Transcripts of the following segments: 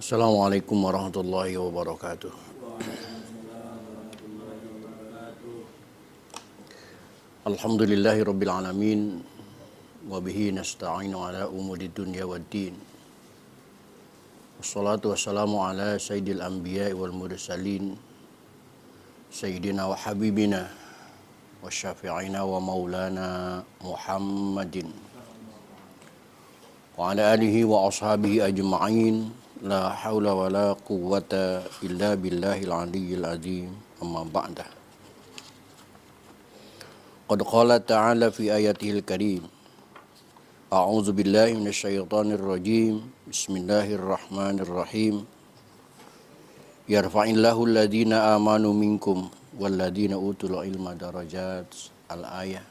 Assalamualaikum warahmatullahi wabarakatuh. Alhamdulillahi rabbil alamin wa bihi nasta'inu ala umuri dunya waddin. Wassalatu wassalamu ala sayyidil anbiya'i wal mursalin sayyidina wa habibina wa syafi'ina wa maulana Muhammadin wa ala alihi wa ashabihi ajma'in. La haula wa la quwwata illa billahil aliyyil azim. Amma ba'dah. Qad qala ta'ala fi ayatihil karim. A'udzu billahi minasyaitonir rajim. Bismillahirrahmanirrahim. Yarfa'illahu alladhina amanu minkum walladhina utul ilma darajat. Al-ayah.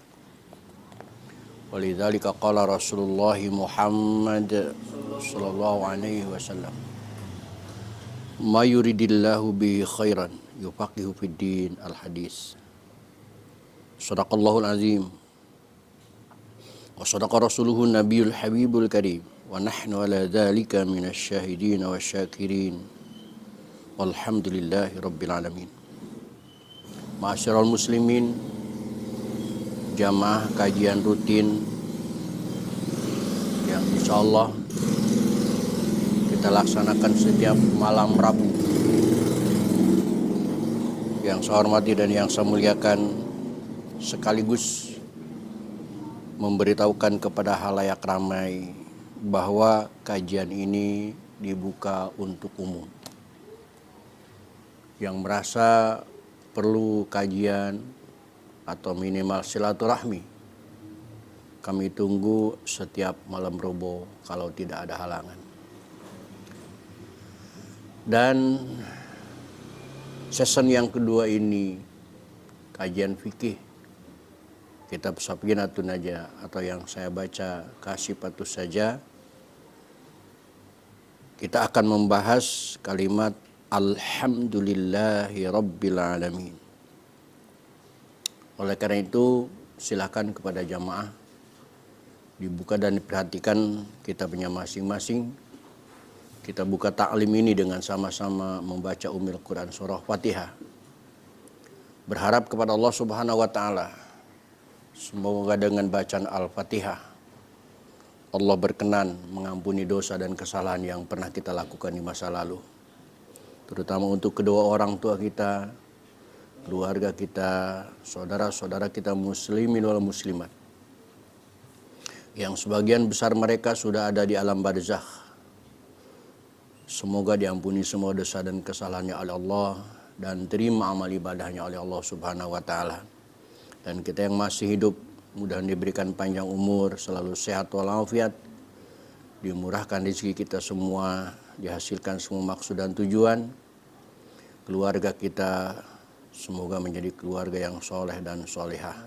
Walidzalika qala Rasulullah Muhammad sallallahu alaihi wasallam, ma yuridillahu bihi khairan yufaqihu fid din. Al-hadis. Shadaqallahul azim wa shadaqa rasuluhu nabiyul habibul karim wa nahnu ala dzalika minasy syahidin wasyakirin walhamdulillahi rabbil alamin. Ma'asyiral muslimin, jamaah kajian rutin yang insyaallah kita laksanakan setiap malam Rabu. Yang saya hormati dan yang saya muliakan, sekaligus memberitahukan kepada halayak ramai bahwa kajian ini dibuka untuk umum. Yang merasa perlu kajian atau minimal silaturahmi, kami tunggu setiap malam Rabu kalau tidak ada halangan. Dan season yang kedua ini kajian fikih kitab Safinatun Najah, atau yang saya baca Kasyifatus Saja. Kita akan membahas kalimat Alhamdulillahi Rabbil Alamin. Oleh karena itu, silakan kepada jamaah dibuka dan diperhatikan kitabnya masing-masing. Kita buka taklim ini dengan sama-sama membaca Ummul Quran surah Fatihah. Berharap kepada Allah Subhanahu wa taala, semoga dengan bacaan Al-Fatihah Allah berkenan mengampuni dosa dan kesalahan yang pernah kita lakukan di masa lalu. Terutama untuk kedua orang tua kita, keluarga kita, saudara-saudara kita muslimin wal muslimat, yang sebagian besar mereka sudah ada di alam barzakh. Semoga diampuni semua dosa dan kesalahannya oleh Allah dan terima amal ibadahnya oleh Allah Subhanahu wa taala. Dan kita yang masih hidup, mudah diberikan panjang umur, selalu sehat walafiat, dimurahkan rezeki kita semua, dihasilkan semua maksud dan tujuan. Keluarga kita semoga menjadi keluarga yang soleh dan solehah.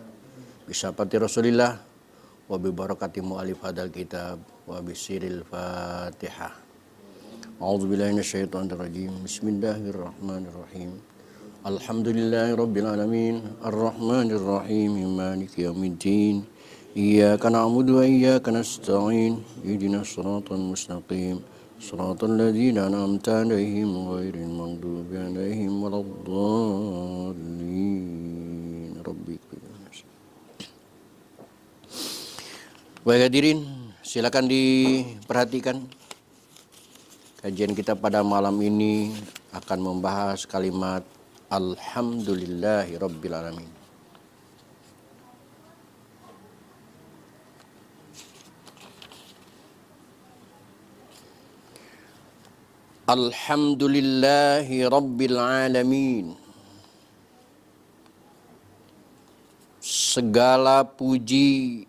Bisyafaati Rasulillah wa bi barakati mu'alif hadal kitab wa bisiril Fatihah. A'udzubillahi minasyaitonir rajim. Bismillahirrahmanirrahim. Alhamdulillahi rabbil alamin arrahmanir rahim maliki yaumiddin. Iyyaka na'budu wa iyyaka nasta'in. Ihdinas siratal mustaqim. Shiratal ladzina an'amta 'alaihim ghairil maghdubi 'alaihim waladdallin. Baik hadirin, silakan diperhatikan. Kajian kita pada malam ini akan membahas kalimat Alhamdulillahi Rabbil Alamin. Alhamdulillahi Rabbil Alamin. Segala puji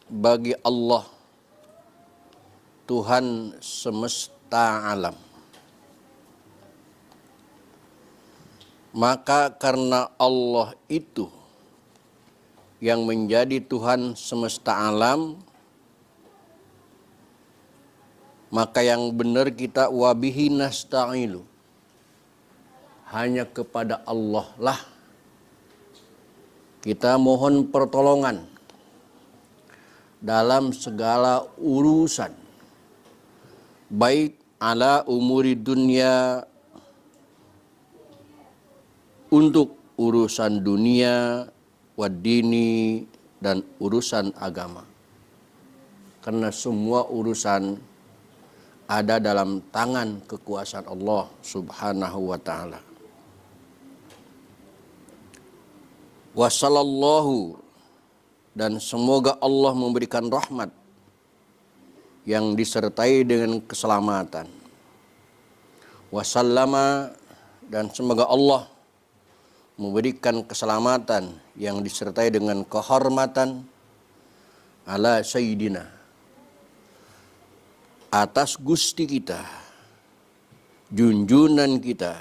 bagi Allah, Tuhan semesta alam. Maka karena Allah itu yang menjadi Tuhan semesta alam, maka yang benar kita wabihi nasta'ilu, hanya kepada Allah lah kita mohon pertolongan dalam segala urusan, baik ala umuri dunya, untuk urusan dunia, waddini, dan urusan agama. Karena semua urusan ada dalam tangan kekuasaan Allah Subhanahu wa ta'ala. Wassallallahu, dan semoga Allah memberikan rahmat yang disertai dengan keselamatan. Wasallama, dan semoga Allah memberikan keselamatan yang disertai dengan kehormatan ala sayyidina, atas Gusti kita, junjunan kita,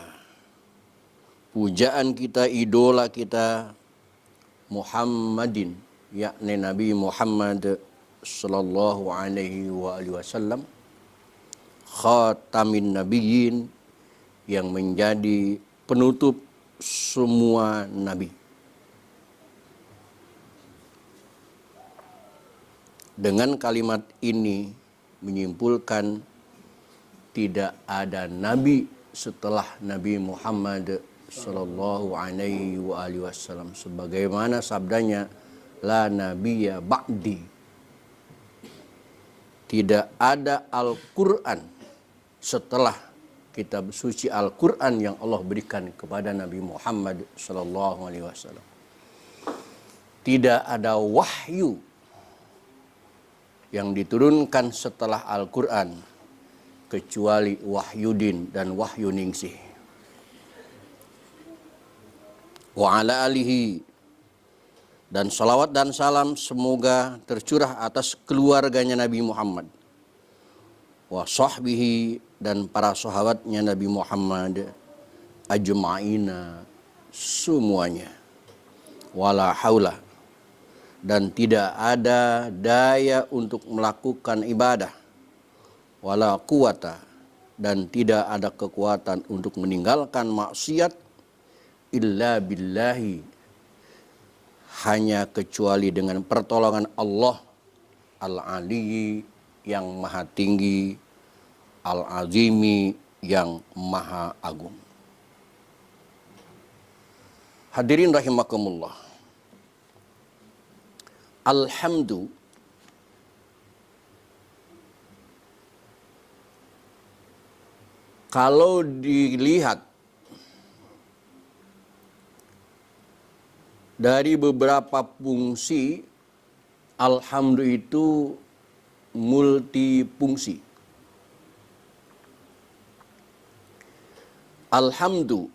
pujaan kita, idola kita, Muhammadin, yakni Nabi Muhammad sallallahu alaihi wasallam, khatamin nabiyyin, yang menjadi penutup semua nabi. Dengan kalimat ini menyimpulkan tidak ada nabi setelah Nabi Muhammad sallallahu alaihi wasallam, sebagaimana sabdanya, la nabiyya ba'di. Tidak ada Al-Quran setelah kitab suci Al-Quran yang Allah berikan kepada Nabi Muhammad sallallahu alaihi wasallam. Tidak ada wahyu yang diturunkan setelah Al-Quran kecuali Wahyudin dan Wahyu Ningsih. Wa ala alihi, dan salawat dan salam semoga tercurah atas keluarganya Nabi Muhammad, wa sahbihi, dan para sahabatnya Nabi Muhammad, ajma'ina, semuanya. Wala haula, dan tidak ada daya untuk melakukan ibadah, wala quwata, dan tidak ada kekuatan untuk meninggalkan maksiat, illa billahi, hanya kecuali dengan pertolongan Allah Al-Aliyyi, yang maha tinggi, Al-Azimi, yang maha agung. Hadirin rahimakumullah. Alhamdulillah, kalau dilihat dari beberapa fungsi, alhamdulillah itu multifungsi. Alhamdulillah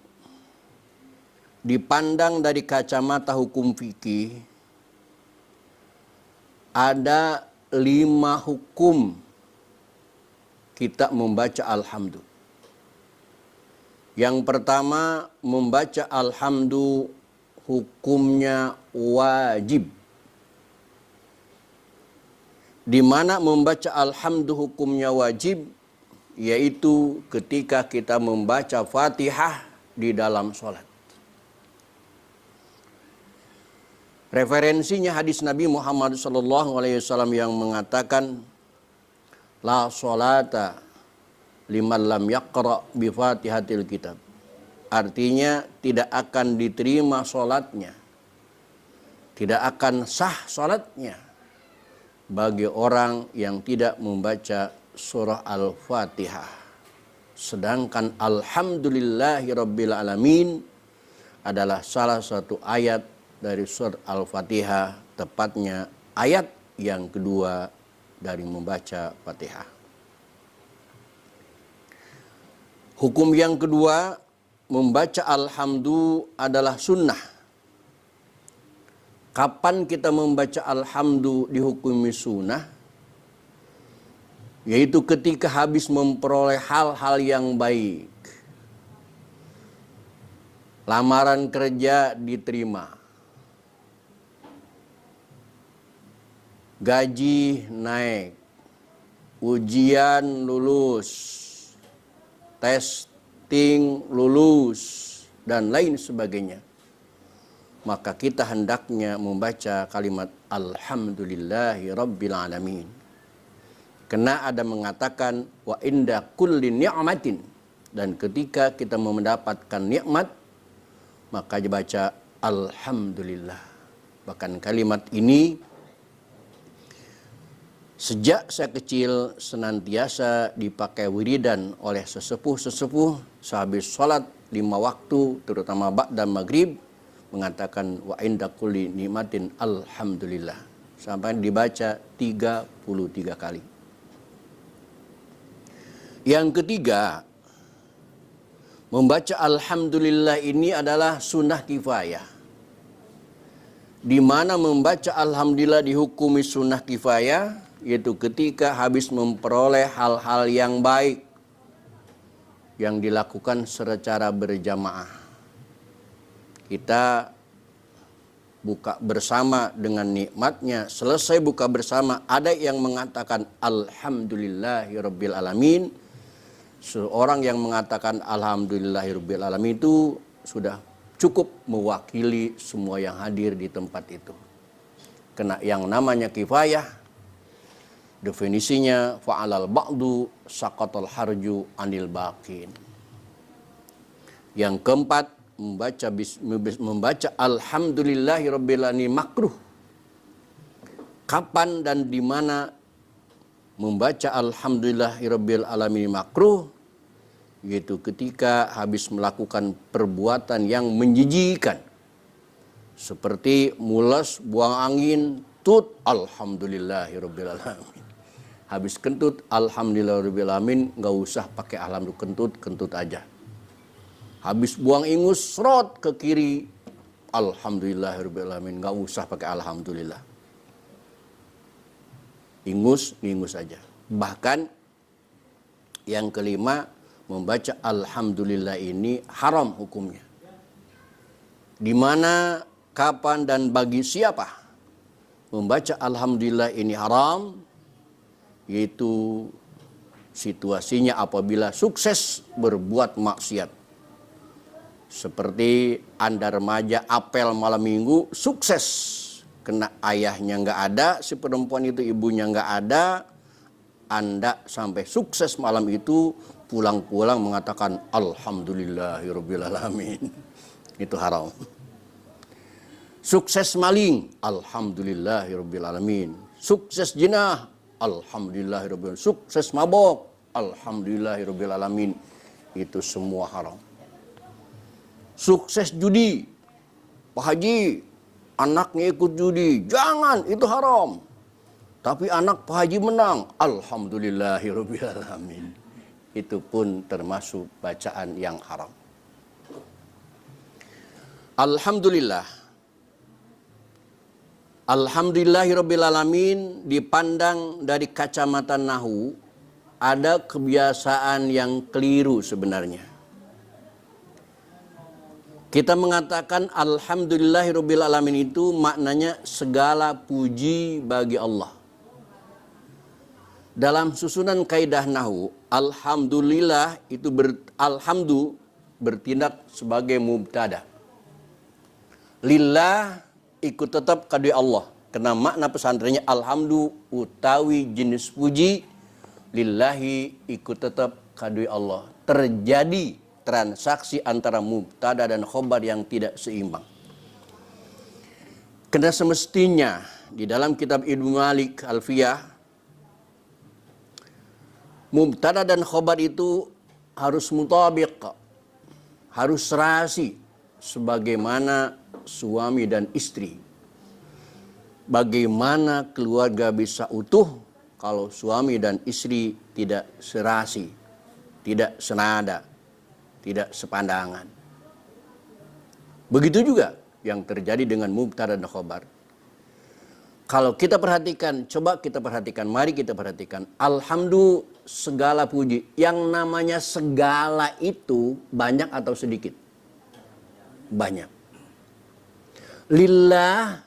dipandang dari kacamata hukum fikih, ada 5 hukum kita membaca alhamdulillah. Yang pertama, membaca alhamdulillah hukumnya wajib. Di mana membaca alhamdulillah hukumnya wajib, yaitu ketika kita membaca Fatihah di dalam sholat. Referensinya hadis Nabi Muhammad SAW yang mengatakan, la sholata liman lam yaqra bi fatihatil kitab. Artinya tidak akan diterima sholatnya, tidak akan sah sholatnya bagi orang yang tidak membaca surah Al-Fatihah. Sedangkan Alhamdulillahirabbil alamin adalah salah satu ayat dari surat Al-Fatihah, tepatnya ayat yang kedua dari membaca Fatihah. Hukum yang kedua, membaca alhamdulillah adalah sunnah. Kapan kita membaca alhamdulillah dihukumi sunnah? Yaitu ketika habis memperoleh hal-hal yang baik. Lamaran kerja diterima, gaji naik, ujian lulus, testing lulus, dan lain sebagainya. Maka kita hendaknya membaca kalimat Alhamdulillahi Rabbil Alamin. Karena ada mengatakan wa inda kulli ni'matin, dan ketika kita mendapatkan nikmat maka dibaca alhamdulillah. Bahkan kalimat ini sejak saya kecil senantiasa dipakai wiridan oleh sesepuh-sesepuh sehabis sholat 5 waktu, terutama ba'da maghrib, mengatakan wa inda kulli ni'matin alhamdulillah, sampai dibaca 33 kali. Yang ketiga, membaca alhamdulillah ini adalah sunnah kifayah, di mana membaca alhamdulillah dihukumi sunnah kifayah, yaitu ketika habis memperoleh hal-hal yang baik yang dilakukan secara berjamaah. Kita buka bersama dengan nikmatnya, selesai buka bersama ada yang mengatakan alhamdulillahirabbil alamin. Seorang yang mengatakan alhamdulillahirabbil alamin itu sudah cukup mewakili semua yang hadir di tempat itu. Karena yang namanya kifayah, definisinya fa'alal ba'du saqatal harju anil baqin. Yang keempat, membaca alhamdulillahirabbil alamin makruh. Kapan dan di mana membaca alhamdulillahirabbil alamin makruh? Yaitu ketika habis melakukan perbuatan yang menjijikkan, seperti mules, buang angin, tut alhamdulillahirabbil alamin. Habis kentut alhamdulillahirabbil alamin, nggak usah pakai alhamdulillah, kentut aja. Habis buang ingus, serot ke kiri, alhamdulillahirabbil alamin, nggak usah pakai alhamdulillah. Ingus aja. Bahkan yang kelima, membaca alhamdulillah ini haram hukumnya. Di mana, kapan, dan bagi siapa membaca alhamdulillah ini haram? Yaitu situasinya apabila sukses berbuat maksiat. Seperti Anda remaja apel malam minggu, sukses. Kena ayahnya nggak ada, si perempuan itu ibunya nggak ada, Anda sampai sukses malam itu, pulang-pulang mengatakan alhamdulillahirabbil alamin. Itu haram. Sukses maling, alhamdulillahirabbil alamin. Sukses jinah, alhamdulillahirabbil alamin. Sukses mabok, alhamdulillahirabbil alamin. Itu semua haram. Sukses judi, Pak Haji, anaknya ikut judi, jangan, itu haram. Tapi anak Pak Haji menang, alhamdulillahirabbil alamin. Itu pun termasuk bacaan yang haram. Alhamdulillah. Alhamdulillahirabbil alamin dipandang dari kacamata nahwu, ada kebiasaan yang keliru sebenarnya. Kita mengatakan alhamdulillahirabbil alamin itu maknanya segala puji bagi Allah. Dalam susunan kaidah nahwu, alhamdulillah itu alhamdu bertindak sebagai mubtada. Lillah ikut tetap kadui Allah. Karena makna pesantrennya alhamdu utawi jenis puji, lillahi ikut tetap kadui Allah. Terjadi transaksi antara mubtada dan khobar yang tidak seimbang. Karena semestinya di dalam kitab Ibnu Malik Alfiyah, mubtada dan khobar itu harus mutabiq, harus serasi, sebagaimana suami dan istri. Bagaimana keluarga bisa utuh kalau suami dan istri tidak serasi, tidak senada, tidak sepandangan. Begitu juga yang terjadi dengan mubtada dan khobar. Kalau kita perhatikan, coba kita perhatikan, mari kita perhatikan. Alhamdulillah segala puji. Yang namanya segala itu banyak atau sedikit? Banyak. Lillah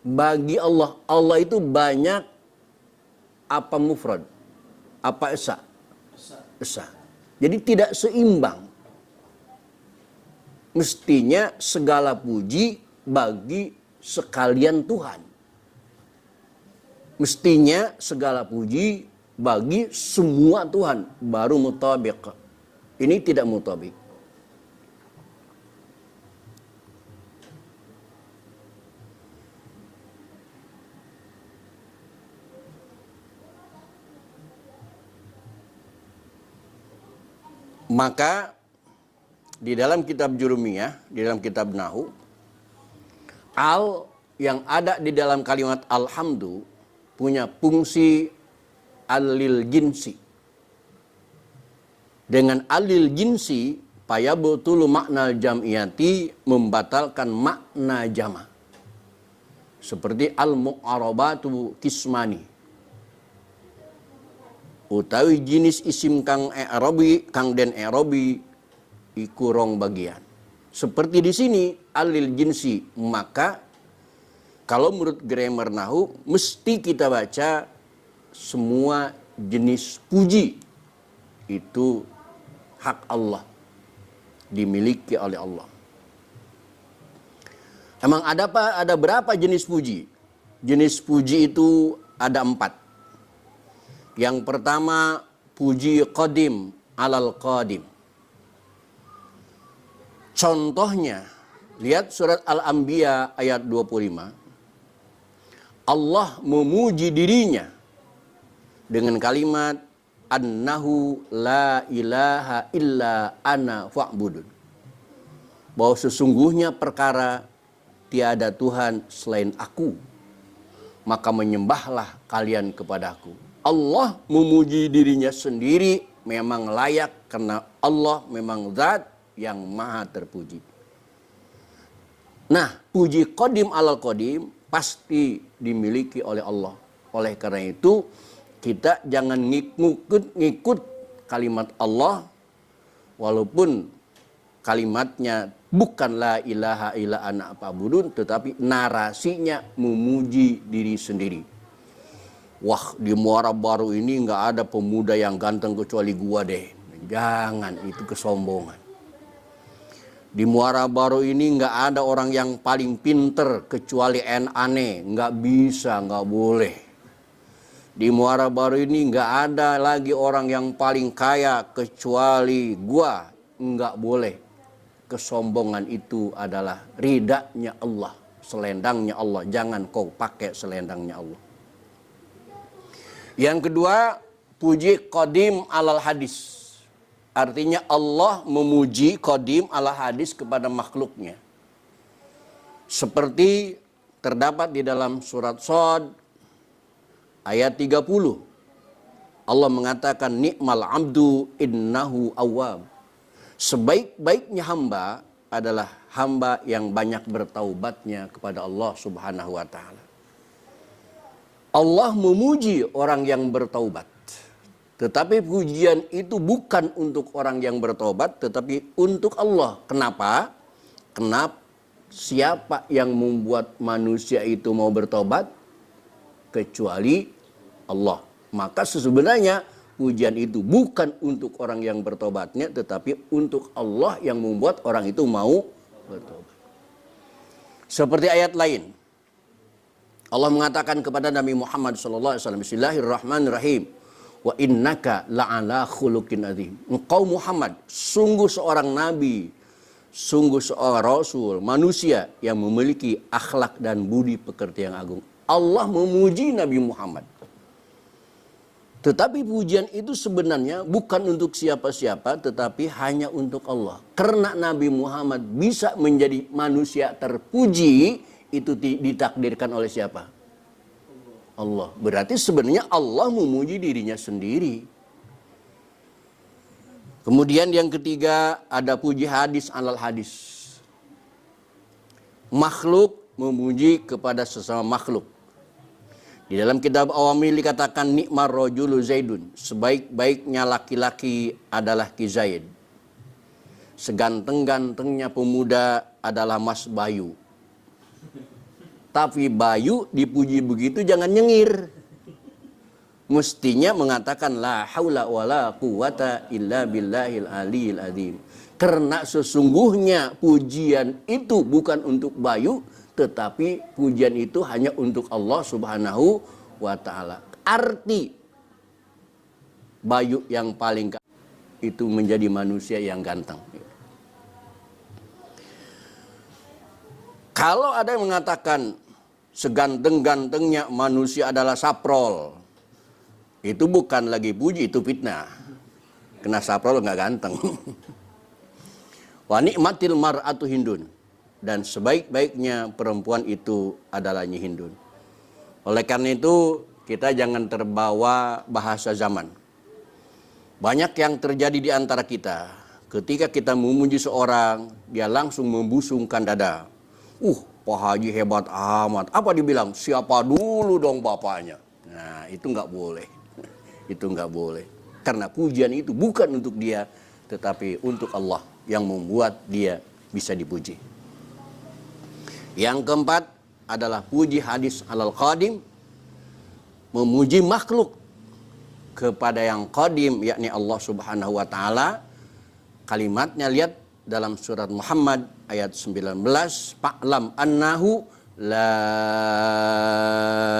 bagi Allah. Allah itu banyak apa mufrad? Apa esa? Esa. Jadi tidak seimbang. Mestinya segala puji bagi sekalian Tuhan. Mestinya segala puji bagi semua Tuhan, baru mutabiq. Ini tidak mutabiq. Maka di dalam kitab Jurumiyah, di dalam kitab Nahu, al yang ada di dalam kalimat alhamdu punya fungsi alil jinsi. Dengan alil jinsi, payabutulu makna jam'iyati, membatalkan makna jama. Seperti al-mu'arabatu kismani. Utawi jenis isim kang den i'rabi iku rong bagian. Seperti di sini alil jinsi, maka kalau menurut grammar Nahu mesti kita baca semua jenis puji itu hak Allah, dimiliki oleh Allah. Emang ada berapa jenis puji? Jenis puji itu ada 4. Yang pertama, puji qadim alal qadim. Contohnya, lihat surat Al-Anbiya ayat 25. Allah memuji dirinya dengan kalimat annahu la ilaha illa ana fa'budun. Bahwa sesungguhnya perkara tiada Tuhan selain aku, maka menyembahlah kalian kepadaku. Allah memuji dirinya sendiri memang layak karena Allah memang zat yang maha terpuji. Nah, puji qadim alal qadim pasti dimiliki oleh Allah. Oleh karena itu, kita jangan ngikut kalimat Allah walaupun kalimatnya bukan la ilaha illa ana fa'budun, tetapi narasinya memuji diri sendiri. Wah, di Muara Baru ini nggak ada pemuda yang ganteng kecuali gua deh. Jangan, itu kesombongan. Di Muara Baru ini nggak ada orang yang paling pinter kecuali aneh. Nggak bisa, nggak boleh. Di Muara Baru ini nggak ada lagi orang yang paling kaya kecuali gua. Nggak boleh. Kesombongan itu adalah ridanya Allah, selendangnya Allah. Jangan kau pakai selendangnya Allah. Yang kedua, puji qadim alal hadis. Artinya Allah memuji qadim alal hadis kepada makhluknya. Seperti terdapat di dalam surat Shad ayat 30. Allah mengatakan ni'mal abdu innahu awwab. Sebaik-baiknya hamba adalah hamba yang banyak bertaubatnya kepada Allah Subhanahu wa taala. Allah memuji orang yang bertaubat. Tetapi pujian itu bukan untuk orang yang bertaubat, tetapi untuk Allah. Kenapa? Kenapa? Siapa yang membuat manusia itu mau bertobat? Kecuali Allah. Maka sebenarnya pujian itu bukan untuk orang yang bertobatnya, tetapi untuk Allah yang membuat orang itu mau bertobat. Seperti ayat lain. Allah mengatakan kepada Nabi Muhammad SAW, Bismillahirrahmanirrahim. Wa innaka la'ala khuluqin azim. Engkau Muhammad, sungguh seorang nabi, sungguh seorang rasul, manusia yang memiliki akhlak dan budi pekerti yang agung. Allah memuji Nabi Muhammad. Tetapi pujian itu sebenarnya bukan untuk siapa-siapa, tetapi hanya untuk Allah. Karena Nabi Muhammad bisa menjadi manusia terpuji, itu ditakdirkan oleh siapa? Allah. Berarti sebenarnya Allah memuji dirinya sendiri. Kemudian yang ketiga, ada puji hadis alal hadis. Makhluk memuji kepada sesama makhluk. Di dalam kitab Awamil dikatakan nikmar rajulu Zaidun. Sebaik-baiknya laki-laki adalah Ki Zaid. Seganteng-gantengnya pemuda adalah Mas Bayu. Tapi Bayu dipuji begitu jangan nyengir. Mestinya mengatakan la haula wala quwata illa billahil aliyil azim. Karena sesungguhnya pujian itu bukan untuk Bayu, tetapi pujian itu hanya untuk Allah Subhanahu wa ta'ala. Arti Bayu yang paling itu menjadi manusia yang ganteng. Kalau ada yang mengatakan seganteng-gantengnya manusia adalah saprol, itu bukan lagi puji, itu fitnah. Kena saprol nggak ganteng. Wa ni'matil mar'atu Hindun. Dan sebaik-baiknya perempuan itu adalah Nyi Hindun. Oleh karena itu, kita jangan terbawa bahasa zaman. Banyak yang terjadi di antara kita. Ketika kita memuji seorang, dia langsung membusungkan dada. Pak Haji hebat amat. Apa dibilang? Siapa dulu dong bapaknya? Nah, itu nggak boleh. Itu nggak boleh. Karena pujian itu bukan untuk dia, tetapi untuk Allah yang membuat dia bisa dipuji. Yang keempat adalah puji hadis alal qadim, memuji makhluk kepada yang qadim, yakni Allah Subhanahu wa taala. Kalimatnya lihat dalam surat Muhammad ayat 19, fa'lam annahu la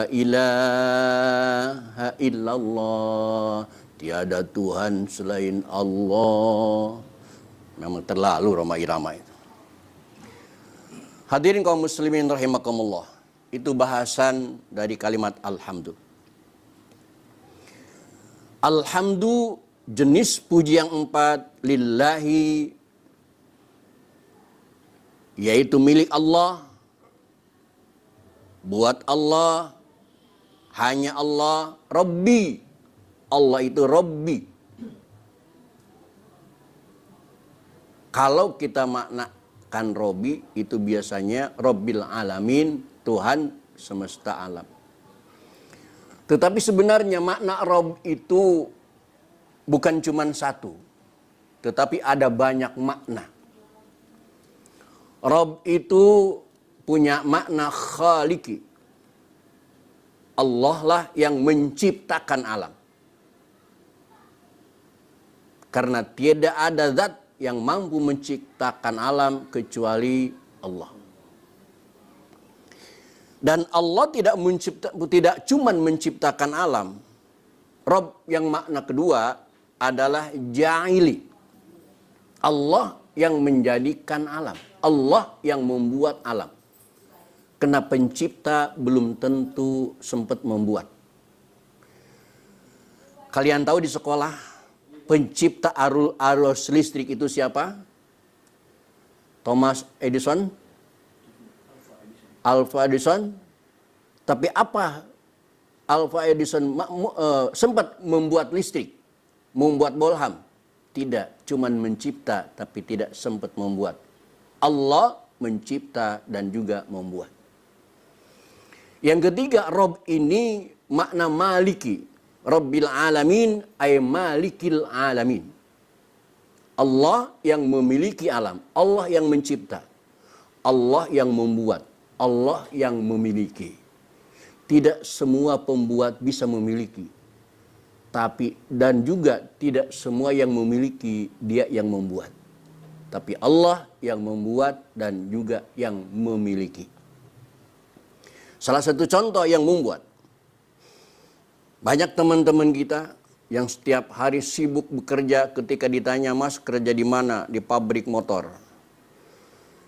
ilaha illallah, tiada Tuhan selain Allah. Memang terlalu ramai-ramai. Hadirin kaum muslimin rahimakumullah. Itu bahasan dari kalimat alhamdu. Alhamdu jenis puji yang empat, lillahi, yaitu milik Allah, buat Allah, hanya Allah. Rabbi, Allah itu Rabbi. Kalau kita maknakan Rabbi, itu biasanya Rabbil Alamin, Tuhan semesta alam. Tetapi sebenarnya makna Rabb itu bukan cuma satu, tetapi ada banyak makna. Rabb itu punya makna khaliki. Allah lah yang menciptakan alam. Karena tiada ada zat yang mampu menciptakan alam kecuali Allah. Dan Allah tidak cuma menciptakan alam. Rabb yang makna kedua adalah ja'ili. Allah yang menjadikan alam. Allah yang membuat alam. Karena pencipta belum tentu sempat membuat. Kalian tahu di sekolah pencipta arus listrik itu siapa? Thomas Edison? Alva Edison? Tapi apa Alva Edison sempat membuat listrik? Membuat bolham? Tidak, cuman mencipta tapi tidak sempat membuat. Allah mencipta dan juga membuat. Yang ketiga, Rabb ini makna maliki. Rabbil alamin ay malikil alamin. Allah yang memiliki alam, Allah yang mencipta, Allah yang membuat, Allah yang memiliki. Tidak semua pembuat bisa memiliki. Tapi dan juga tidak semua yang memiliki dia yang membuat. Tapi Allah yang membuat dan juga yang memiliki. Salah satu contoh yang membuat. Banyak teman-teman kita yang setiap hari sibuk bekerja, ketika ditanya, Mas kerja di mana? Di pabrik motor.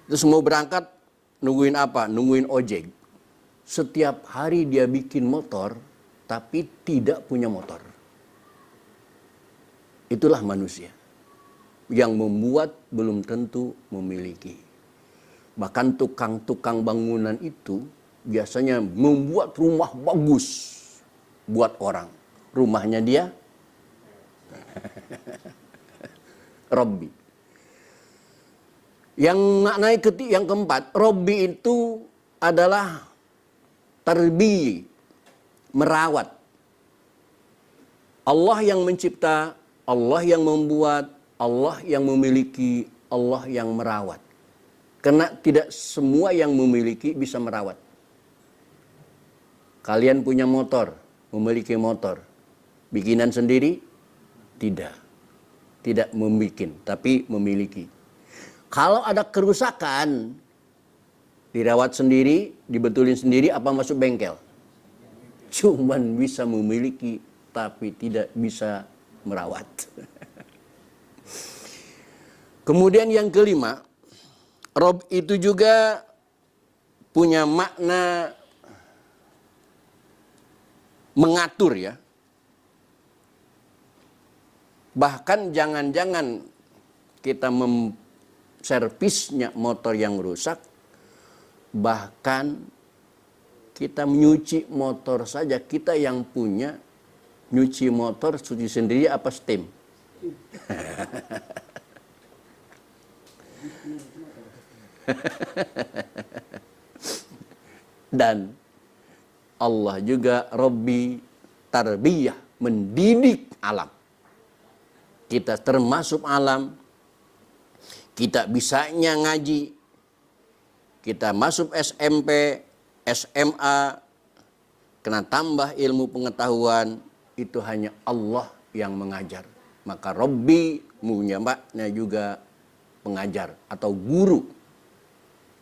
Terus mau berangkat, nungguin apa? Nungguin ojek. Setiap hari dia bikin motor, tapi tidak punya motor. Itulah manusia. Yang membuat belum tentu memiliki. Bahkan tukang-tukang bangunan itu biasanya membuat rumah bagus buat orang. Rumahnya dia Rabbi. Yang maknanya yang keempat, Rabbi itu adalah tarbi, merawat. Allah yang mencipta, Allah yang membuat, Allah yang memiliki, Allah yang merawat. Karena tidak semua yang memiliki bisa merawat. Kalian punya motor, memiliki motor. Bikinan sendiri? Tidak. Tidak membikin, tapi memiliki. Kalau ada kerusakan, dirawat sendiri, dibetulin sendiri, apa masuk bengkel? cuman bisa memiliki tapi tidak bisa merawat. Kemudian yang kelima, Rob itu juga punya makna mengatur ya. Bahkan jangan-jangan kita servisnya motor yang rusak, bahkan kita menyuci motor saja, kita yang punya nyuci motor cuci sendiri apa steam? Dan Allah juga Rabbi tarbiyah, mendidik alam. Kita termasuk alam, kita bisanya ngaji, kita masuk SMP, SMA, kena tambah ilmu pengetahuan, itu hanya Allah yang mengajar. Maka Rabbi punya makna juga pengajar atau guru.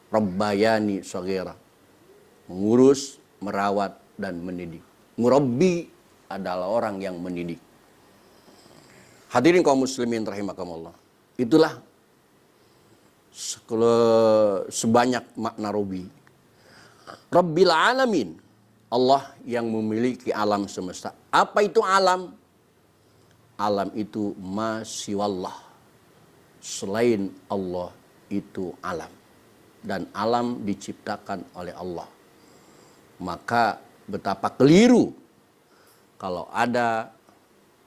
Rabbayani shaghira, mengurus, merawat, dan mendidik. Murabbi adalah orang yang mendidik. Hadirin kaum muslimin rahimakumullah. Itulah sebanyak makna Rabbi. Rabbil alamin, Allah yang memiliki alam semesta. Apa itu alam? Alam itu ma siwallah. Selain Allah itu alam. Dan alam diciptakan oleh Allah. Maka betapa keliru kalau ada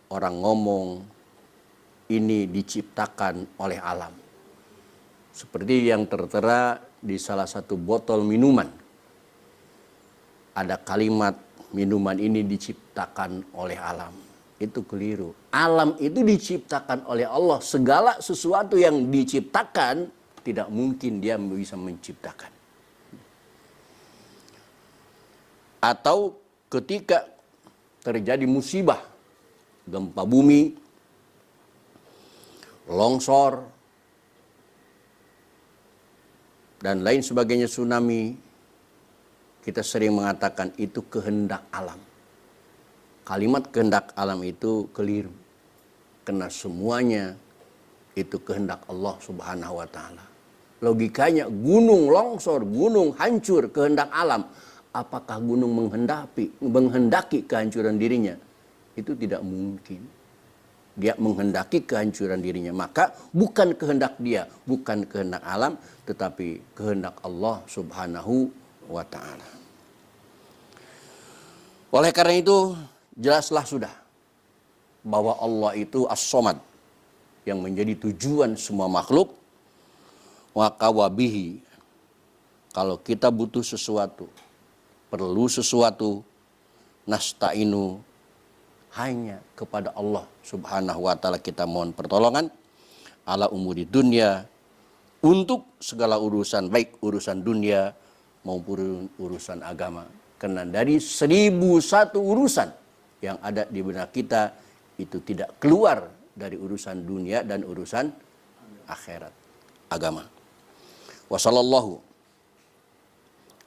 orang ngomong ini diciptakan oleh alam. Seperti yang tertera di salah satu botol minuman. Ada kalimat minuman ini diciptakan oleh alam. Itu keliru. Alam itu diciptakan oleh Allah. Segala sesuatu yang diciptakan tidak mungkin dia bisa menciptakan. Atau ketika terjadi musibah, gempa bumi, longsor, dan lain sebagainya, tsunami, kita sering mengatakan itu kehendak alam. Kalimat kehendak alam itu keliru. Karena semuanya itu kehendak Allah Subhanahu wa ta'ala. Logikanya gunung longsor, gunung hancur, kehendak alam. Apakah gunung menghendaki kehancuran dirinya? Itu tidak mungkin. Dia menghendaki kehancuran dirinya. Maka bukan kehendak dia, bukan kehendak alam, tetapi kehendak Allah Subhanahu wa ta'ala. Oleh karena itu, jelaslah sudah bahwa Allah itu as-somad, yang menjadi tujuan semua makhluk. Wa kawabihi, kalau kita butuh sesuatu, perlu sesuatu, nasta'inu, hanya kepada Allah Subhanahu wa ta'ala kita mohon pertolongan. Ala umuri dunia, untuk segala urusan, baik urusan dunia maupun urusan agama. Karena dari 1001 urusan yang ada di benak kita, itu tidak keluar dari urusan dunia dan urusan akhirat, agama. Wa sallallahu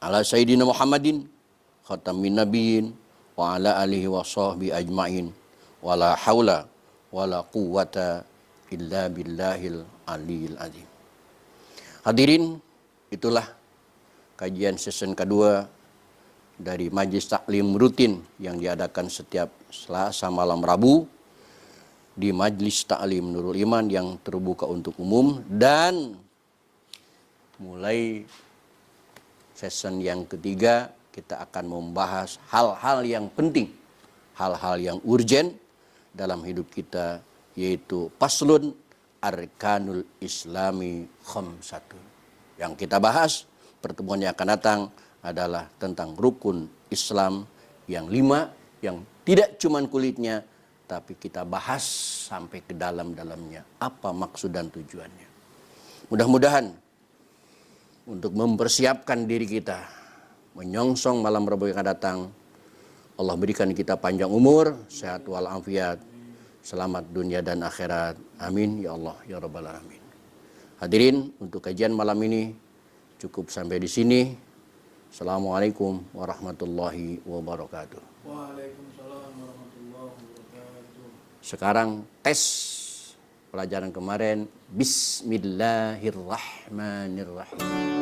ala sayyidina Muhammadin khatamin nabiyyin wa ala alihi wa sahbihi ajma'in wa la haula wa la quwwata illa billahil aliyil azim. Hadirin, itulah kajian season kedua dari Majelis Taklim rutin yang diadakan setiap Selasa malam Rabu di Majelis Taklim Nurul Iman yang terbuka untuk umum. Dan mulai season yang ketiga kita akan membahas hal-hal yang penting, hal-hal yang urgen dalam hidup kita, yaitu Faslun Arkanul Islami Khamsatun. Yang kita bahas pertemuan yang akan datang adalah tentang rukun Islam yang 5, yang tidak cuman kulitnya, tapi kita bahas sampai ke dalam-dalamnya. Apa maksud dan tujuannya. Mudah-mudahan untuk mempersiapkan diri kita menyongsong malam Rabu yang akan datang, Allah berikan kita panjang umur, sehat walafiat, selamat dunia dan akhirat. Amin ya Allah ya Rabbal alamin. Hadirin, untuk kajian malam ini cukup sampai di sini. Assalamualaikum warahmatullahi wabarakatuh. Waalaikumsalam warahmatullahi wabarakatuh. Sekarang tes pelajaran kemarin. Bismillahirrahmanirrahim.